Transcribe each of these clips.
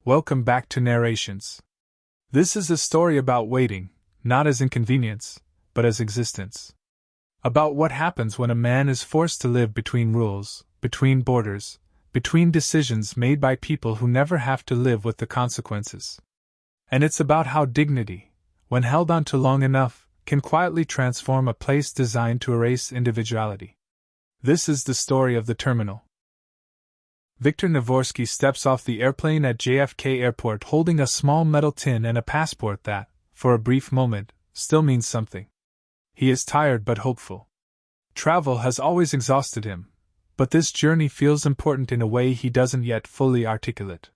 Welcome back to Narrations. This is a story about waiting, not as inconvenience, but as existence. About what happens when a man is forced to live between rules, between borders, between decisions made by people who never have to live with the consequences. And it's about how dignity, when held on to long enough, can quietly transform a place designed to erase individuality. This is the story of the terminal. Viktor Navorski steps off the airplane at JFK Airport holding a small metal tin and a passport that, for a brief moment, still means something. He is tired but hopeful. Travel has always exhausted him, but this journey feels important in a way he doesn't yet fully articulate.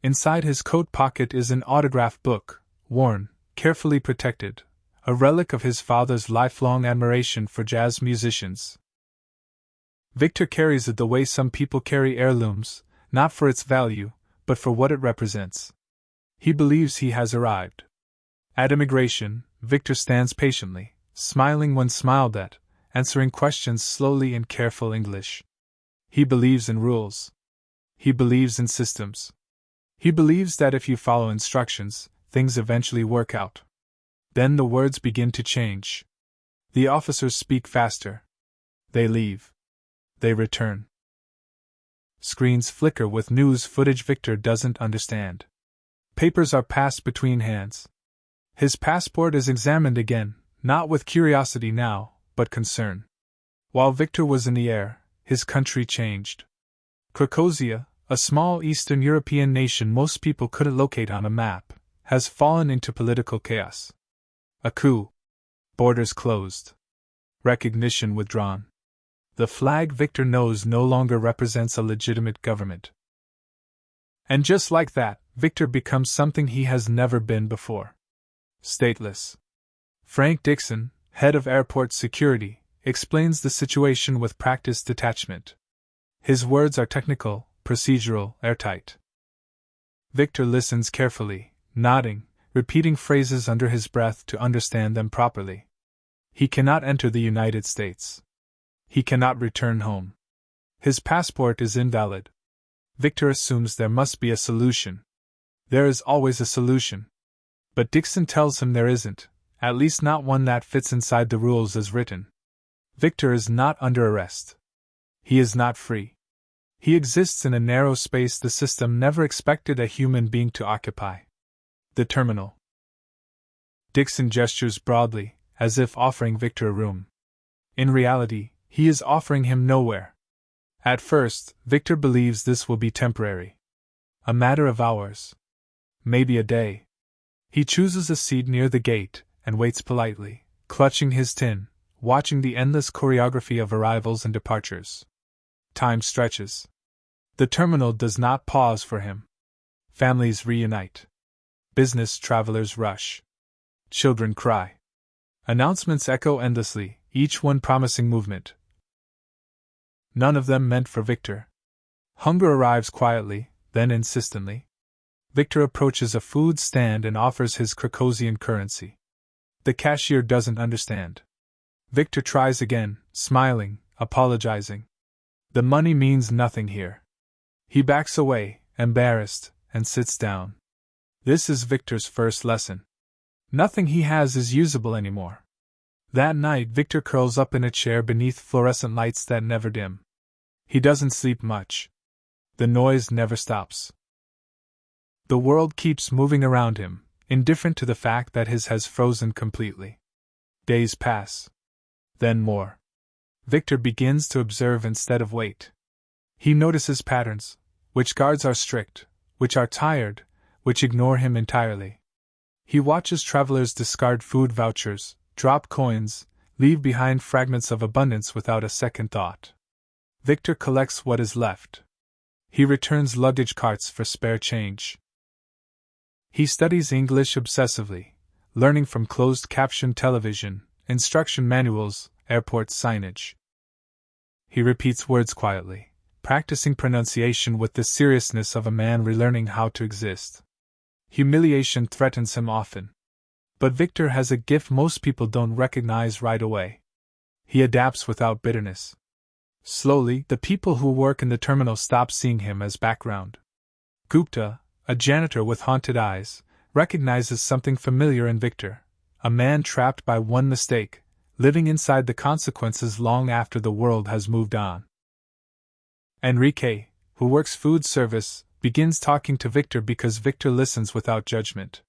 Inside his coat pocket is an autograph book, worn, carefully protected, a relic of his father's lifelong admiration for jazz musicians. Viktor carries it the way some people carry heirlooms, not for its value, but for what it represents. He believes he has arrived. At immigration, Viktor stands patiently, smiling when smiled at, answering questions slowly in careful English. He believes in rules. He believes in systems. He believes that if you follow instructions, things eventually work out. Then the words begin to change. The officers speak faster. They leave. They return. Screens flicker with news footage Viktor doesn't understand. Papers are passed between hands. His passport is examined again, not with curiosity now, but concern. While Viktor was in the air, his country changed. Krakozia, a small Eastern European nation most people couldn't locate on a map, has fallen into political chaos. A coup. Borders closed. Recognition withdrawn. The flag Viktor knows no longer represents a legitimate government. And just like that, Viktor becomes something he has never been before. Stateless. Frank Dixon, head of airport security, explains the situation with practiced detachment. His words are technical, procedural, airtight. Viktor listens carefully, nodding, repeating phrases under his breath to understand them properly. He cannot enter the United States. He cannot return home. His passport is invalid. Viktor assumes there must be a solution. There is always a solution. But Dixon tells him there isn't, at least not one that fits inside the rules as written. Viktor is not under arrest. He is not free. He exists in a narrow space the system never expected a human being to occupy. The terminal. Dixon gestures broadly, as if offering Viktor a room. In reality, he is offering him nowhere. At first, Viktor believes this will be temporary. A matter of hours. Maybe a day. He chooses a seat near the gate and waits politely, clutching his tin, watching the endless choreography of arrivals and departures. Time stretches. The terminal does not pause for him. Families reunite. Business travelers rush. Children cry. Announcements echo endlessly, each one promising movement. None of them meant for Viktor. Hunger arrives quietly, then insistently. Viktor approaches a food stand and offers his Krakosian currency. The cashier doesn't understand. Viktor tries again, smiling, apologizing. The money means nothing here. He backs away, embarrassed, and sits down. This is Viktor's first lesson. Nothing he has is usable anymore. That night, Viktor curls up in a chair beneath fluorescent lights that never dim. He doesn't sleep much. The noise never stops. The world keeps moving around him, indifferent to the fact that his has frozen completely. Days pass. Then more. Viktor begins to observe instead of wait. He notices patterns, which guards are strict, which are tired, which ignore him entirely. He watches travelers discard food vouchers, drop coins, leave behind fragments of abundance without a second thought. Viktor collects what is left. He returns luggage carts for spare change. He studies English obsessively, learning from closed-caption television, instruction manuals, airport signage. He repeats words quietly, practicing pronunciation with the seriousness of a man relearning how to exist. Humiliation threatens him often. But Viktor has a gift most people don't recognize right away. He adapts without bitterness. Slowly, the people who work in the terminal stop seeing him as background. Gupta, a janitor with haunted eyes, recognizes something familiar in Viktor, a man trapped by one mistake, living inside the consequences long after the world has moved on. Enrique, who works food service, begins talking to Viktor because Viktor listens without judgment.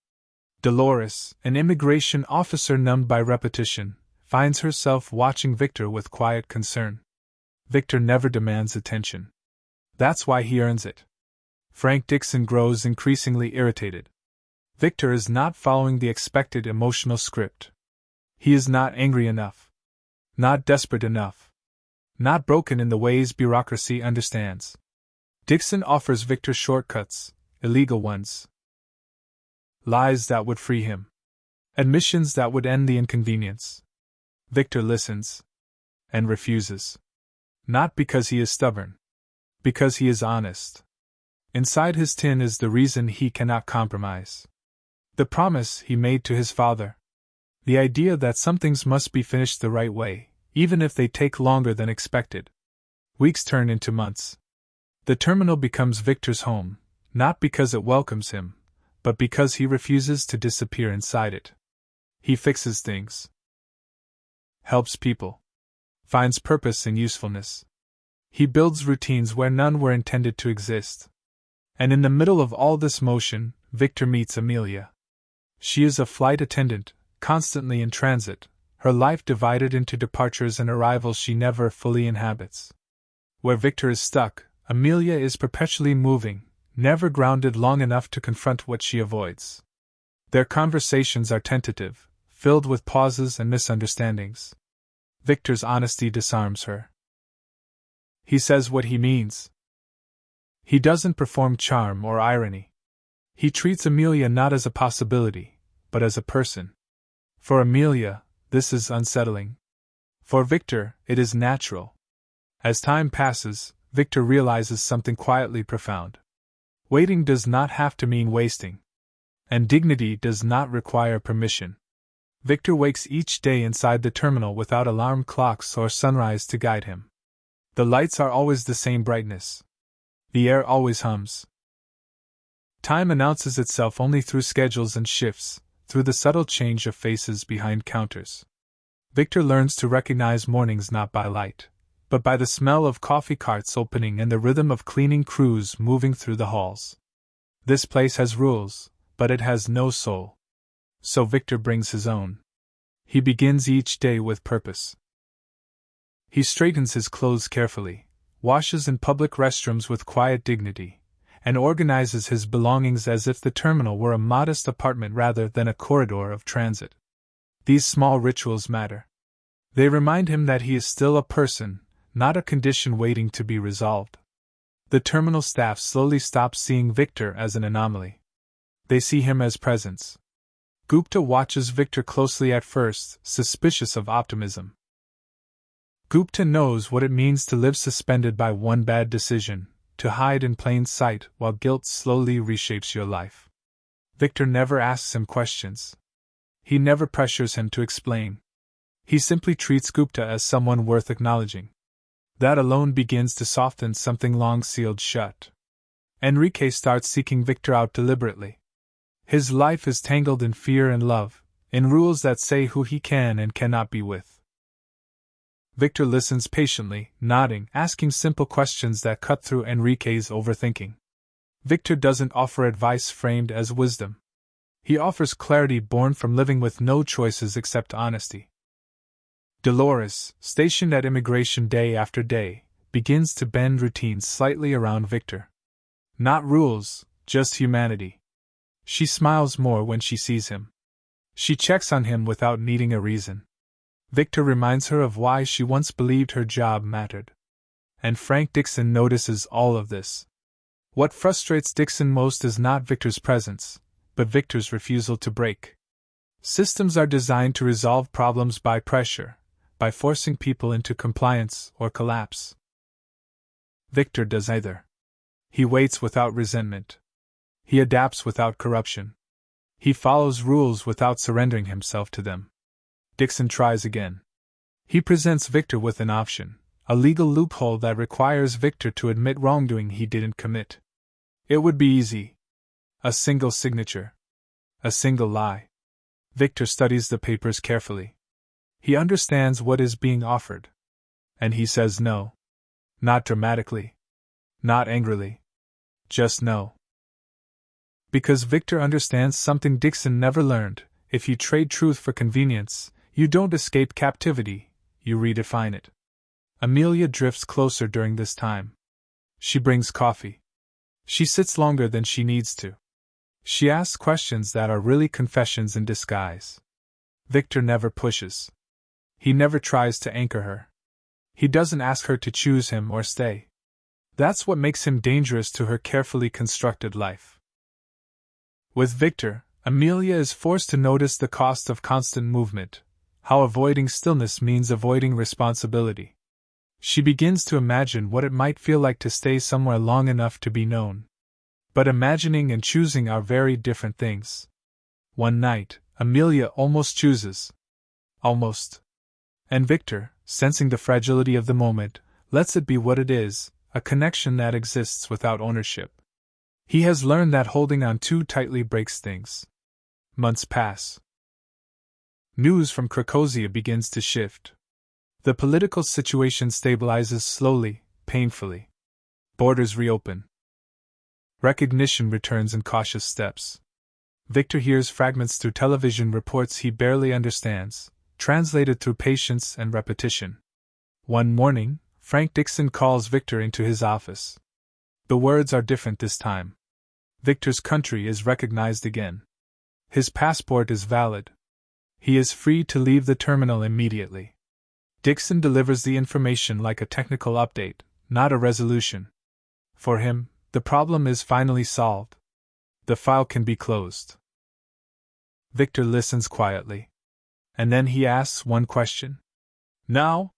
Dolores, an immigration officer numbed by repetition, finds herself watching Viktor with quiet concern. Viktor never demands attention. That's why he earns it. Frank Dixon grows increasingly irritated. Viktor is not following the expected emotional script. He is not angry enough. Not desperate enough. Not broken in the ways bureaucracy understands. Dixon offers Viktor shortcuts, illegal ones. Lies that would free him. Admissions that would end the inconvenience. Viktor listens. And refuses. Not because he is stubborn. Because he is honest. Inside his tin is the reason he cannot compromise. The promise he made to his father. The idea that some things must be finished the right way, even if they take longer than expected. Weeks turn into months. The terminal becomes Viktor's home, not because it welcomes him, but because he refuses to disappear inside it. He fixes things. Helps people. Finds purpose in usefulness. He builds routines where none were intended to exist. And in the middle of all this motion, Viktor meets Amelia. She is a flight attendant, constantly in transit, her life divided into departures and arrivals she never fully inhabits. Where Viktor is stuck, Amelia is perpetually moving, never grounded long enough to confront what she avoids. Their conversations are tentative, filled with pauses and misunderstandings. Viktor's honesty disarms her. He says what he means. He doesn't perform charm or irony. He treats Amelia not as a possibility, but as a person. For Amelia, this is unsettling. For Viktor, it is natural. As time passes, Viktor realizes something quietly profound. Waiting does not have to mean wasting. And dignity does not require permission. Viktor wakes each day inside the terminal without alarm clocks or sunrise to guide him. The lights are always the same brightness. The air always hums. Time announces itself only through schedules and shifts, through the subtle change of faces behind counters. Viktor learns to recognize mornings not by light, but by the smell of coffee carts opening and the rhythm of cleaning crews moving through the halls. This place has rules, but it has no soul. So Viktor brings his own. He begins each day with purpose. He straightens his clothes carefully, washes in public restrooms with quiet dignity, and organizes his belongings as if the terminal were a modest apartment rather than a corridor of transit. These small rituals matter. They remind him that he is still a person, not a condition waiting to be resolved. The terminal staff slowly stops seeing Viktor as an anomaly. They see him as presence. Gupta watches Viktor closely at first, suspicious of optimism. Gupta knows what it means to live suspended by one bad decision, to hide in plain sight while guilt slowly reshapes your life. Viktor never asks him questions. He never pressures him to explain. He simply treats Gupta as someone worth acknowledging. That alone begins to soften something long sealed shut. Enrique starts seeking Viktor out deliberately. His life is tangled in fear and love, in rules that say who he can and cannot be with. Viktor listens patiently, nodding, asking simple questions that cut through Enrique's overthinking. Viktor doesn't offer advice framed as wisdom. He offers clarity born from living with no choices except honesty. Dolores, stationed at immigration day after day, begins to bend routines slightly around Viktor. Not rules, just humanity. She smiles more when she sees him. She checks on him without needing a reason. Viktor reminds her of why she once believed her job mattered. And Frank Dixon notices all of this. What frustrates Dixon most is not Viktor's presence, but Viktor's refusal to break. Systems are designed to resolve problems by pressure, by forcing people into compliance or collapse. Viktor does either. He waits without resentment. He adapts without corruption. He follows rules without surrendering himself to them. Dixon tries again. He presents Viktor with an option, a legal loophole that requires Viktor to admit wrongdoing he didn't commit. It would be easy. A single signature. A single lie. Viktor studies the papers carefully. He understands what is being offered. And he says no. Not dramatically. Not angrily. Just no. Because Viktor understands something Dixon never learned: if you trade truth for convenience, you don't escape captivity, you redefine it. Amelia drifts closer during this time. She brings coffee. She sits longer than she needs to. She asks questions that are really confessions in disguise. Viktor never pushes. He never tries to anchor her. He doesn't ask her to choose him or stay. That's what makes him dangerous to her carefully constructed life. With Viktor, Amelia is forced to notice the cost of constant movement, how avoiding stillness means avoiding responsibility. She begins to imagine what it might feel like to stay somewhere long enough to be known. But imagining and choosing are very different things. One night, Amelia almost chooses. Almost. And Viktor, sensing the fragility of the moment, lets it be what it is, a connection that exists without ownership. He has learned that holding on too tightly breaks things. Months pass. News from Cracovia begins to shift. The political situation stabilizes slowly, painfully. Borders reopen. Recognition returns in cautious steps. Viktor hears fragments through television reports he barely understands, translated through patience and repetition. One morning, Frank Dixon calls Viktor into his office. The words are different this time. Viktor's country is recognized again. His passport is valid. He is free to leave the terminal immediately. Dixon delivers the information like a technical update, not a resolution. For him, the problem is finally solved. The file can be closed. Viktor listens quietly. And then he asks one question. Now?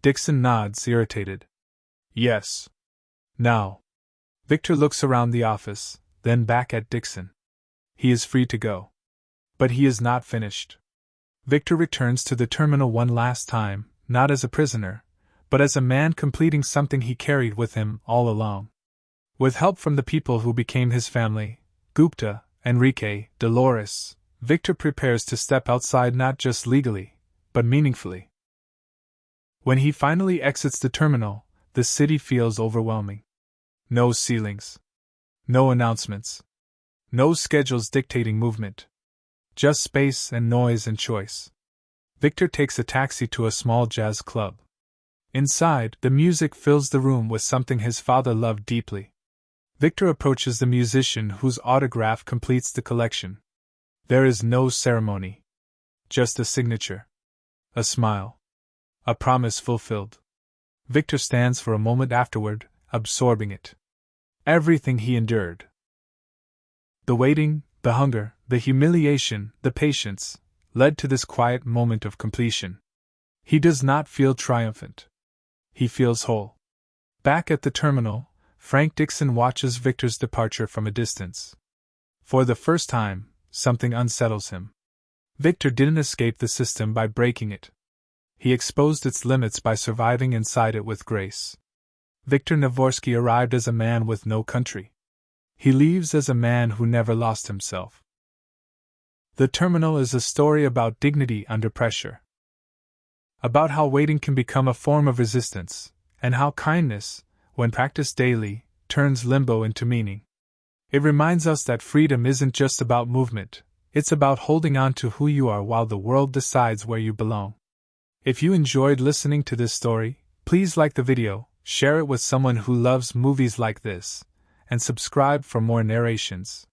Dixon nods, irritated. Yes. Now. Viktor looks around the office, then back at Dixon. He is free to go. But he is not finished. Viktor returns to the terminal one last time, not as a prisoner, but as a man completing something he carried with him all along. With help from the people who became his family, Gupta, Enrique, Dolores, Viktor prepares to step outside not just legally, but meaningfully. When he finally exits the terminal, the city feels overwhelming. No ceilings. No announcements. No schedules dictating movement. Just space and noise and choice. Viktor takes a taxi to a small jazz club. Inside, the music fills the room with something his father loved deeply. Viktor approaches the musician whose autograph completes the collection. There is no ceremony. Just a signature. A smile. A promise fulfilled. Viktor stands for a moment afterward, absorbing it. Everything he endured. The waiting, the hunger, the humiliation, the patience, led to this quiet moment of completion. He does not feel triumphant. He feels whole. Back at the terminal, Frank Dixon watches Viktor's departure from a distance. For the first time, something unsettles him. Viktor didn't escape the system by breaking it. He exposed its limits by surviving inside it with grace. Viktor Navorski arrived as a man with no country. He leaves as a man who never lost himself. The terminal is a story about dignity under pressure. About how waiting can become a form of resistance, and how kindness, when practiced daily, turns limbo into meaning. It reminds us that freedom isn't just about movement, it's about holding on to who you are while the world decides where you belong. If you enjoyed listening to this story, please like the video, share it with someone who loves movies like this, and subscribe for more narrations.